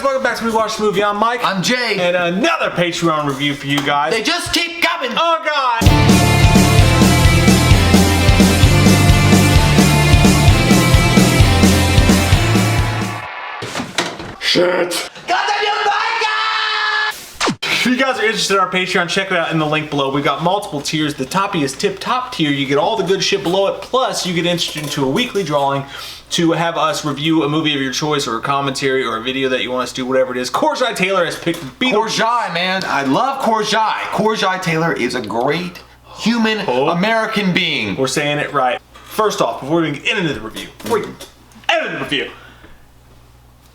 welcome back to We Watch the Movie. I'm Mike. I'm Jay. And another Patreon review for you guys. They just keep coming. Oh, God. Shit. If you guys are interested in our Patreon, check it out in the link below. We've got multiple tiers. The toppiest tip top tier, you get all the good shit below it, plus you get entered into a weekly drawing to have us review a movie of your choice or a commentary or a video that you want us to do, whatever it is. Corjai Taylor has picked Beetlejuice. Corjai, man. I love Corjai. Corjai Taylor is a great human American being. We're saying it right. First off, before we get into the review,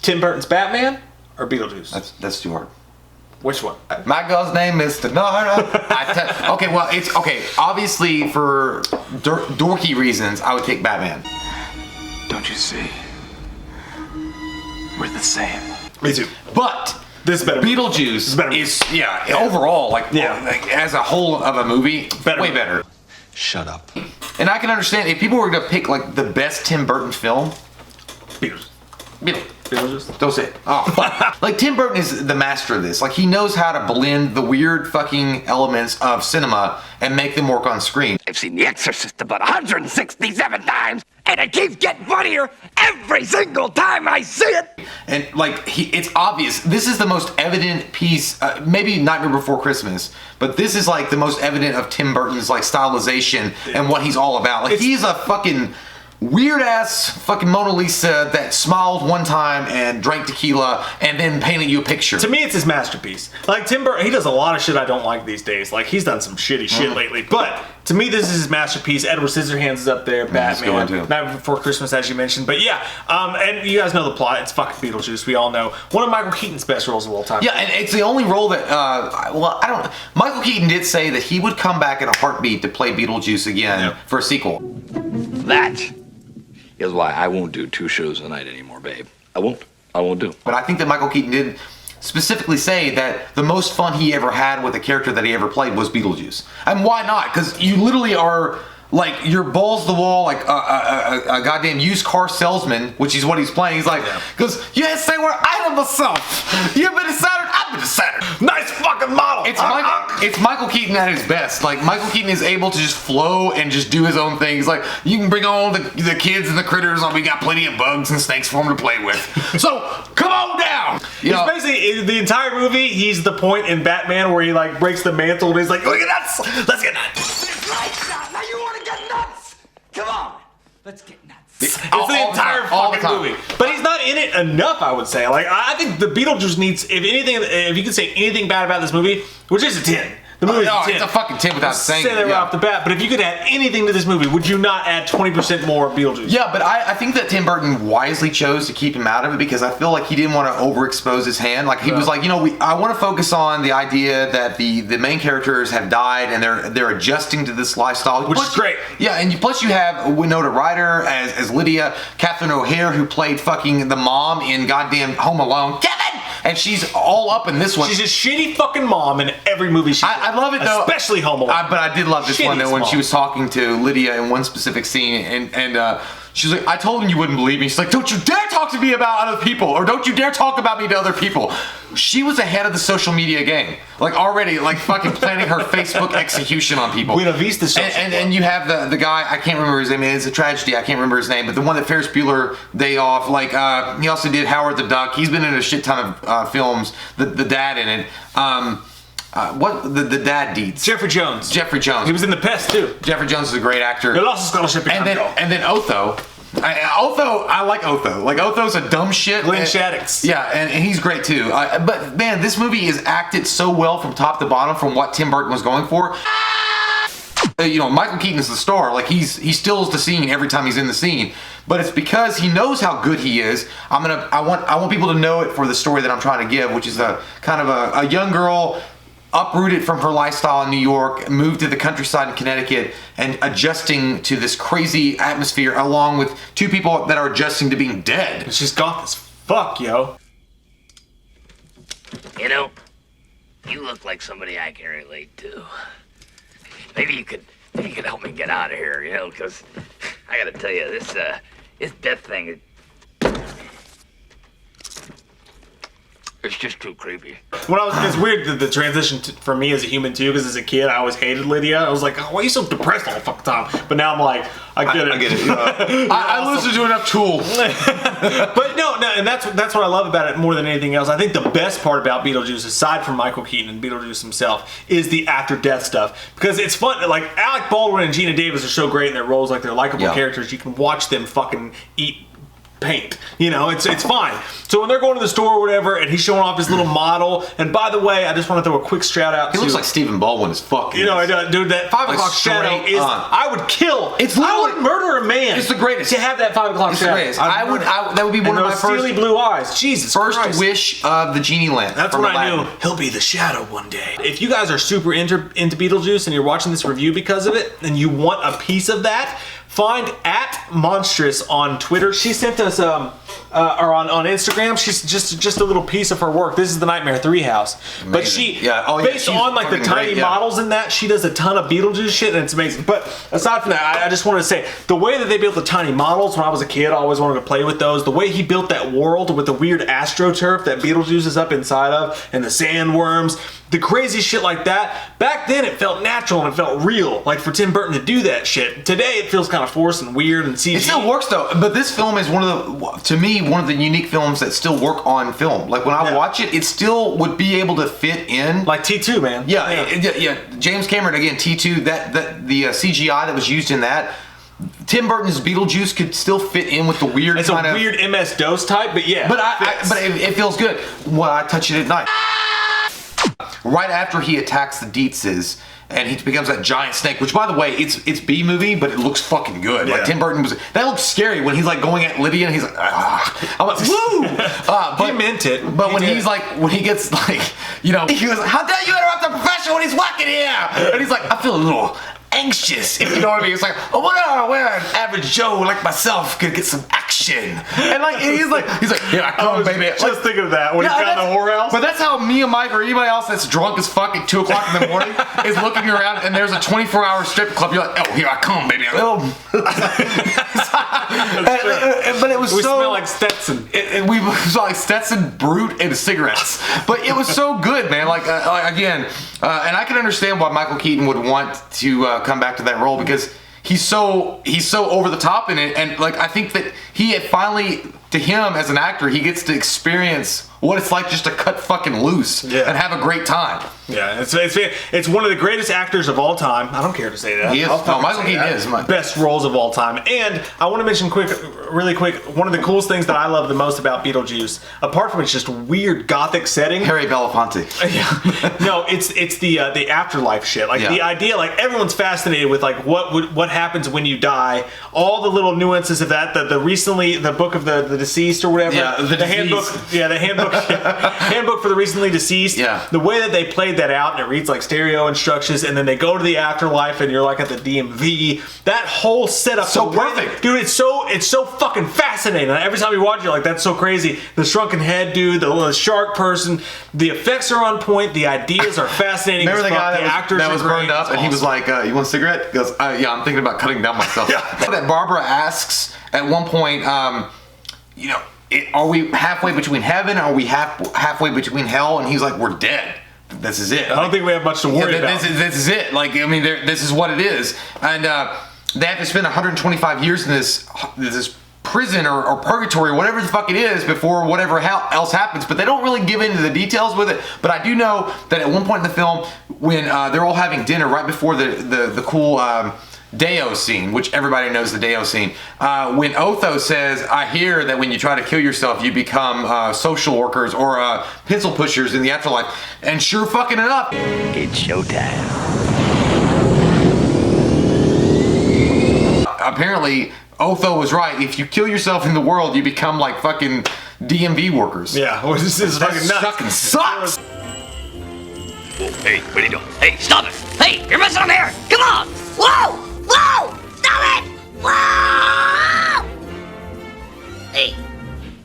Tim Burton's Batman or Beetlejuice? That's too hard. Which one? My girl's name is Denora. Okay, well, it's okay. Obviously, for dorky reasons, I would take Batman. Don't you see? We're the same. Me too. But this is better. Beetlejuice is overall like as a whole of a movie, way better. Shut up. And I can understand if people were to pick like the best Tim Burton film. Beetlejuice. Don't say it. Oh, fuck. Like, Tim Burton is the master of this. Like, he knows how to blend the weird fucking elements of cinema and make them work on screen. I've seen The Exorcist about 167 times, and it keeps getting funnier every single time I see it. And, like, it's obvious. This is the most evident piece, maybe Nightmare Before Christmas, but this is, like, the most evident of Tim Burton's, like, stylization and what he's all about. Like, he's a fucking weird-ass fucking Mona Lisa that smiled one time and drank tequila and then painted you a picture. To me, it's his masterpiece. Like, Tim Burton, he does a lot of shit I don't like these days. Like, he's done some shitty shit lately. But, to me, this is his masterpiece. Edward Scissorhands is up there. Batman. Night Before Christmas, as you mentioned. But, yeah. And you guys know the plot. It's fucking Beetlejuice. We all know. One of Michael Keaton's best roles of all time. Yeah, and it's the only role that, I don't... Michael Keaton did say that he would come back in a heartbeat to play Beetlejuice again for a sequel. That is why I won't do 2 shows a night anymore, babe. I won't do. But I think that Michael Keaton did specifically say that the most fun he ever had with a character that he ever played was Beetlejuice. And why not? Because you literally are, like, you're balls to the wall, like a goddamn used car salesman, which is what he's playing. He's like, goes, yes, they were item myself. You've been to Saturn, I've been to Saturn. Nice fucking model. It's Michael Keaton at his best. Like, Michael Keaton is able to just flow and just do his own thing. He's like, you can bring all the kids and the critters on. We got plenty of bugs and snakes for them to play with. So, come on down. You know, basically, the entire movie, he's the point in Batman where he, like, breaks the mantle and he's like, look at that. Let's get nuts. This right shot, now you want to get nuts? Come on, let's get nuts. It's the entire fucking movie. But he's not in it enough, I would say. Like, I think the Beetlejuice needs, if anything, if you could say anything bad about this movie, which is a 10. The movie's a 10. It's a fucking 10 without saying it. Say that right off the bat. But if you could add anything to this movie, would you not add 20% more Beetlejuice? Yeah, but I think that Tim Burton wisely chose to keep him out of it because I feel like he didn't want to overexpose his hand. Like, he was like, you know, I want to focus on the idea that the main characters have died and they're adjusting to this lifestyle. Which is great. Yeah, and plus you have Winona Ryder as Lydia, Catherine O'Hare, who played fucking the mom in goddamn Home Alone. Kevin! And she's all up in this one. She's a shitty fucking mom in every movie she's in. I love it though. Especially Home Alone. But I did love this one though when she was talking to Lydia in one specific scene and she's like, I told him you wouldn't believe me. She's like, don't you dare talk to me about other people, or don't you dare talk about me to other people. She was ahead of the social media game. Like, already, like, fucking planning her Facebook execution on people. Buena Vista social. And you have the guy, I can't remember his name, it's a tragedy, I can't remember his name, but the one that Ferris Bueller Day Off, like, he also did Howard the Duck. He's been in a shit ton of films, the dad in it. What the dad deeds? Jeffrey Jones. Jeffrey Jones. He was in The Pest too. Jeffrey Jones is a great actor. He lost a scholarship. And then Otho. I like Otho. Like, Otho's a dumb shit. Glenn Shaddix. Yeah, and he's great too. But man, this movie is acted so well from top to bottom from what Tim Burton was going for. You know, Michael Keaton is the star. Like, he steals the scene every time he's in the scene. But it's because he knows how good he is. I want people to know it for the story that I'm trying to give, which is a kind of a young girl uprooted from her lifestyle in New York, moved to the countryside in Connecticut, and adjusting to this crazy atmosphere along with 2 people that are adjusting to being dead. She's got this fuck, yo. You know, you look like somebody I can relate to. Maybe you could help me get out of here, you know, because I gotta tell you, this death thing, It's just too creepy. It's weird the transition for me as a human too, because as a kid I always hated Lydia. I was like, oh, why are you so depressed all the fucking time? But now I'm like, I get it. I get it. I listen to enough Tool. But no, and that's what I love about it more than anything else. I think the best part about Beetlejuice, aside from Michael Keaton and Beetlejuice himself, is the after death stuff, because it's fun. Like Alec Baldwin and Gina Davis are so great in their roles, like they're likable characters. You can watch them fucking eat paint, it's fine. So when they're going to the store or whatever, and he's showing off his little model, and by the way, I just want to throw a quick shout out. He looks like Stephen Baldwin as fuck. Dude, that 5 o'clock shadow is. I would kill. I would murder a man. It's the greatest to have that 5 o'clock shadow. It's the greatest. That would be one of my steely blue eyes. Jesus first Christ. Wish of the genie lamp. That's when I knew he'll be the shadow one day. If you guys are super into Beetlejuice and you're watching this review because of it, and you want a piece of that, find @Monstrous on Twitter. She sent us or on Instagram. She's just a little piece of her work. This is the Nightmare 3 house. Amazing. But she based on like the tiny models in that, she does a ton of Beetlejuice shit, and it's amazing. But aside from that, I just wanted to say the way that they built the tiny models when I was a kid, I always wanted to play with those. The way he built that world with the weird astroturf that Beetlejuice is up inside of, and the sandworms, the crazy shit like that. Back then it felt natural and it felt real. Like for Tim Burton to do that shit. Today it feels kind of forced and weird and CG. It still works though, but this film is one of the unique films that still work on film. Like when I watch it, it still would be able to fit in. Like T2, man. Yeah. James Cameron, again, T2, the CGI that was used in that, Tim Burton's Beetlejuice could still fit in with the weird it's kind of... It's a weird MS-DOS type, but yeah. But it feels good. Well, I touch it at night. Right after he attacks the Dietzes, and he becomes that giant snake, which by the way, it's B-movie, but it looks fucking good. Yeah. Like Tim Burton that looks scary when he's like going at Lydia and he's like, I'm like, woo! But he meant it. But when he gets like, he goes, how dare you interrupt the professional when he's walking here? And he's like, I feel a little anxious, if you know what I mean. It's like, oh, where an average Joe like myself could get some action. And like he's like, here I come, baby. Just thinking of that when he's got in the whorehouse. But that's how me and Mike or anybody else that's drunk as fuck at 2 o'clock in the morning is looking around, and there's a 24-hour strip club. You're like, oh, here I come, baby. But it was we smell like Stetson. We smell like Stetson, Brute, and cigarettes. But it was so good, man. Like again, and I can understand why Michael Keaton would want to come back to that role, because he's so over the top in it, and like I think that he had finally, to him as an actor, he gets to experience what it's like just to cut fucking loose and have a great time. Yeah, it's one of the greatest actors of all time. I don't care to say that. He is. Michael Keaton is best roles of all time. And I want to mention really quick, one of the coolest things that I love the most about Beetlejuice, apart from its just weird gothic setting. Harry Belafonte. No, it's the afterlife shit. Like the idea, like everyone's fascinated with like what happens when you die. All the little nuances of that. The book of the deceased or whatever. Yeah, the handbook. Yeah, the handbook. Handbook for the recently deceased. Yeah. The way that they played that out, and it reads like stereo instructions, and then they go to the afterlife, and you're like at the DMV. That whole setup, so perfect, dude. It's so fucking fascinating. Every time you watch it, you're like, that's so crazy. The shrunken head dude, the shark person, the effects are on point. The ideas are fascinating. Remember the guy that was burned up, and awesome. He was like, "You want a cigarette?" He goes, "Yeah, I'm thinking about cutting down myself." That Barbara asks at one point, are we halfway between heaven? Are we halfway between hell? And he's like, we're dead. This is it. I don't think we have much to worry about. This is it. Like, I mean, this is what it is. And they have to spend 125 years in this prison or purgatory, whatever the fuck it is, before whatever else happens. But they don't really give into the details with it. But I do know that at one point in the film, when they're all having dinner right before the cool Deo scene, which everybody knows the Deo scene, when Otho says, I hear that when you try to kill yourself, you become social workers or pencil pushers in the afterlife. And sure fucking enough, it's showtime. Apparently, Otho was right. If you kill yourself in the world, you become like fucking DMV workers. Yeah, well, this is fucking nuts. Fucking sucks. Whoa, hey, what are you doing? Hey, stop it! Hey, you're messing up here! Come on! Whoa! Whoa! Stop it! Whoa! Hey,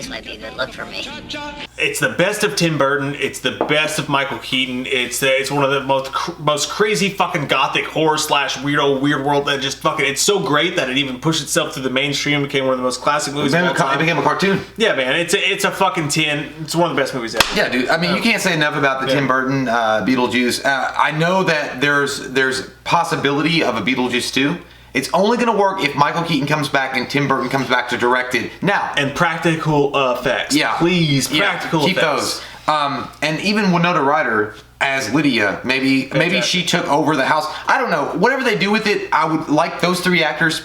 This might be a good look for me. It's the best of Tim Burton. It's the best of Michael Keaton. It's one of the most crazy fucking gothic horror / weirdo weird world that just fucking. It's so great that it even pushed itself through the mainstream and became one of the most classic movies of all time. It became a cartoon. Yeah, man. It's a fucking 10. It's one of the best movies ever. Yeah, dude. I mean, you can't say enough about the Tim Burton Beetlejuice. I know that there's possibility of a Beetlejuice 2. It's only going to work if Michael Keaton comes back and Tim Burton comes back to direct it. Now. And practical effects. Yeah. Please, practical keep effects. Those. And even Winona Ryder as Lydia, maybe she took over the house. I don't know. Whatever they do with it, I would like those 3 actors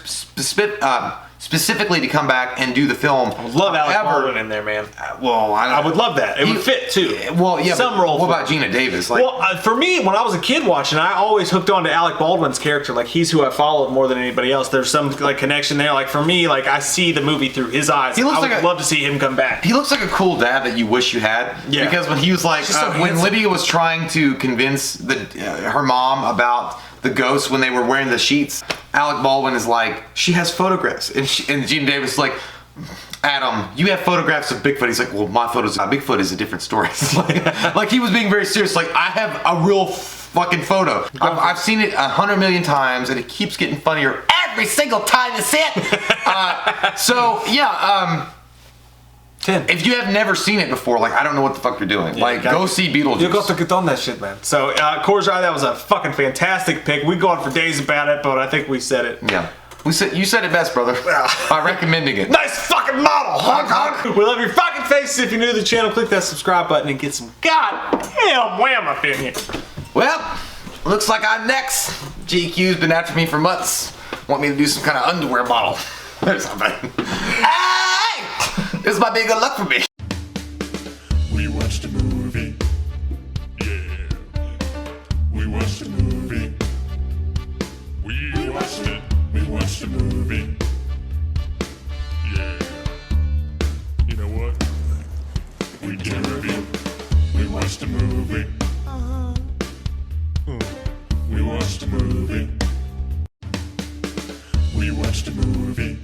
specifically to come back and do the film. I would love Alec Baldwin in there, man. Well, I would love that. It would fit too. Well, yeah. Some role. What about Gina Davis? For me, when I was a kid watching, I always hooked on to Alec Baldwin's character. Like, he's who I followed more than anybody else. There's some like connection there. Like, for me, like, I see the movie through his eyes. I would love to see him come back. He looks like a cool dad that you wish you had. Yeah. Because when he was like, when Lydia was trying to convince her mom about the ghosts when they were wearing the sheets, Alec Baldwin is like, she has photographs, and Gina Davis is like, Adam, you have photographs of Bigfoot. He's like, well, my photos of Bigfoot is a different story. like he was being very serious. Like, I have a real fucking photo. I've seen it 100 million times, and it keeps getting funnier every single time you see it. So yeah. 10. If you have never seen it before, like, I don't know what the fuck you're doing. Like, go see Beetlejuice. You got to get on that shit, man. So, Korzai, that was a fucking fantastic pick. We go on for days about it, but I think we said it. Yeah. You said it best, brother. By recommending it. Nice fucking model, honk honk. We love your fucking faces. If you're new to the channel, click that subscribe button and get some goddamn wham up in here. Well, looks like I'm next. GQ's been after me for months. Want me to do some kind of underwear model. There's something. This might be a good luck for me. We watched a movie. Yeah. We watched a movie. We watched it. We watched a movie. Yeah. You know what? We did a review. We watched a movie. We watched a movie. We watched a movie.